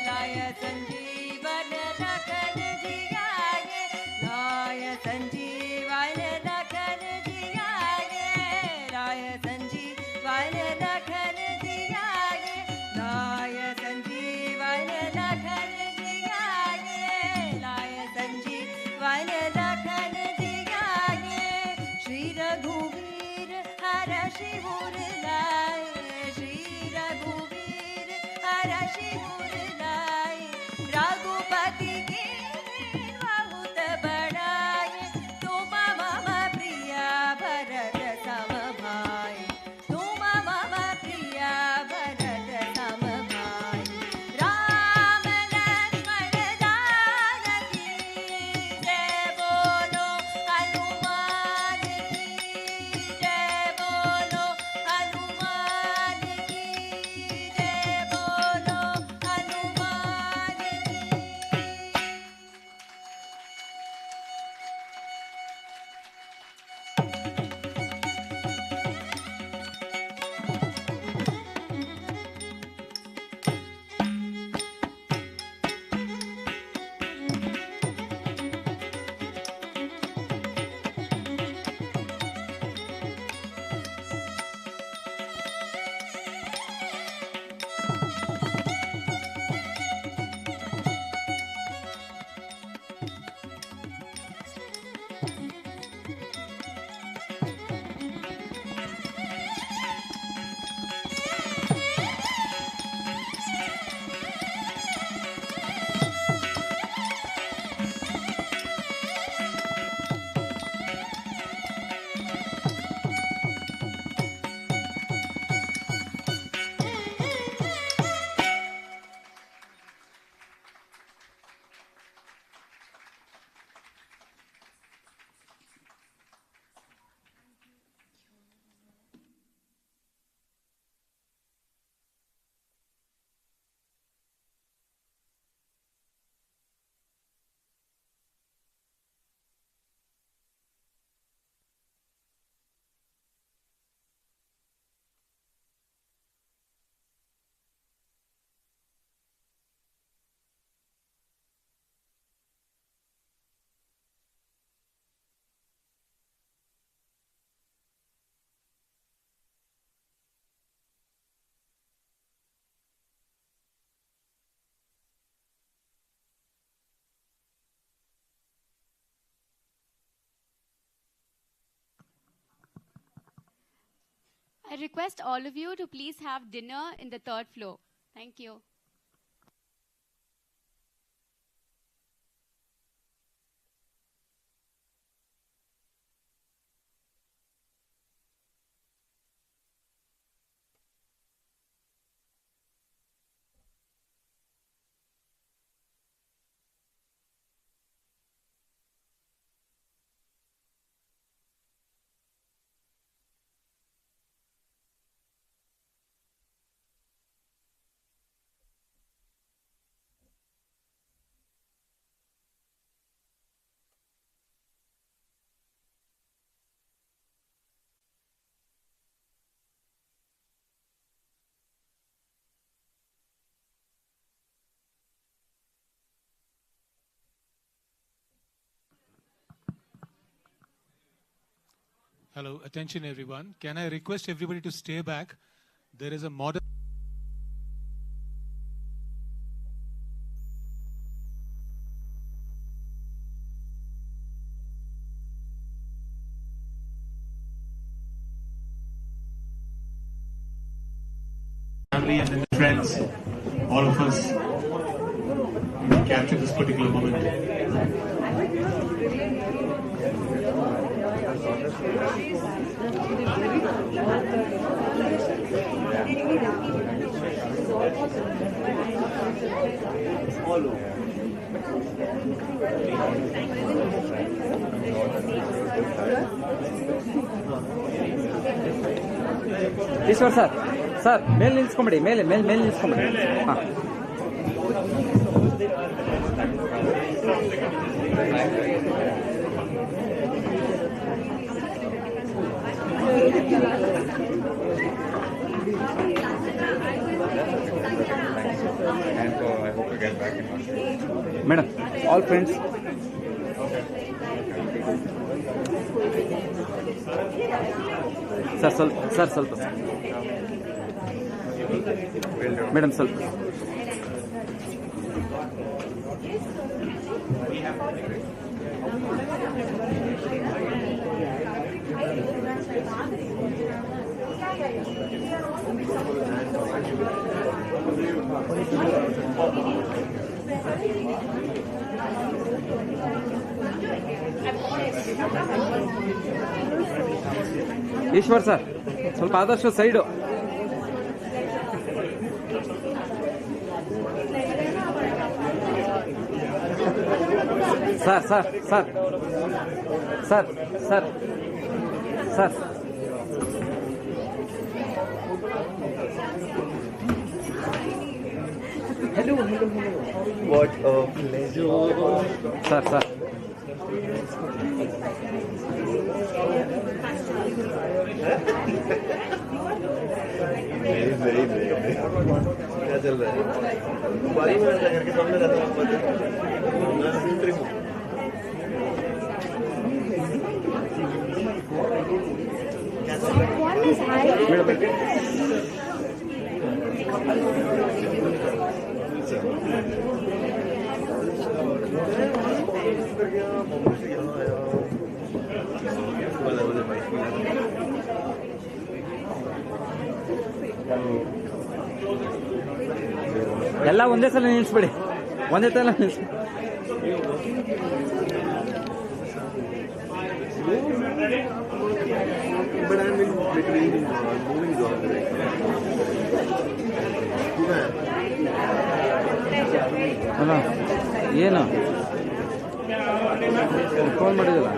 लाय संजीवन लखन जियाए, लाय संजीवन लखन जियाए, लाय संजीवन लखन जियाए, लाय संजीवन लखन जियाए, लाय संजीवन लखन जियाए। श्री रघुवीर हर शिवुर लाए, श्री रघुवीर हर शिवुर लाए, रघुपति की बहुत बड़ाई, तुम मम प्रिया भरत सम भाई, तुम मम प्रिया भरत सम भाई। राम लक्ष्मण जानकी जय बोलो, हनुमान की जय बोलो, हनुमान की जय बोलो, हनुमान की। I request all of you to please have dinner in the third floor. Thank you. Hello, attention everyone. Can I request everybody to stay back? There is a modern family and then the friends, all of us capture this particular moment. Ishwar sir sir ಮೇಲೆ ನಿಲ್ಸ್ಕೊಂಬಿಡಿ ಮೇಲೆ ಮೇಲೆ ಮೇಲೆ ನಿಲ್ಸ್ಕೊಂಬಿಡಿ ಹಾಂ And so I hope to get back in one. Madam, all friends. Sir, ಸ್ವಲ್ಪ. Madam, ಸ್ವಲ್ಪ. Eshwar sir ಸ್ವಲ್ಪ ಆದಷ್ಟು side. Sir sir sir sir sir sir What a pleasure. Sir sir Very. क्या चल रहा है? बारी में करके सामने रहता हूँ। ಎಲ್ಲ ಒಂದೇ ಸಲ ನಿಲ್ಲಿಸ್ಬಿಡಿ, ಒಂದೇ ಸಲ ನಿಲ್ಲಿಸಿ. But I'm in between moving zone. ಅಲ್ಲ ಏನು ಫೋನ್ ಮಾಡಿದಿಲ್ಲ?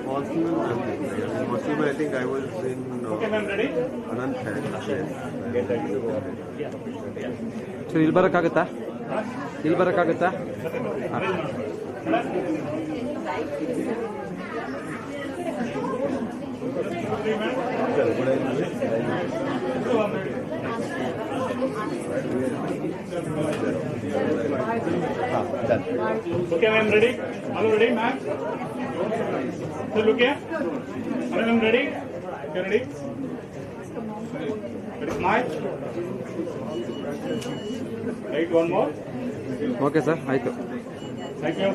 All Muslim, I think I was in Anant. Sir ಇಲ್ಲಿ ಬರೋಕ್ಕಾಗುತ್ತಾ Okay, ma'am, ready? All ready, ma'am? So look here. Ma'am, ready? Okay, ready? Ready, smile. Right, one more. Okay sir ಆಯಿತು. Thank you.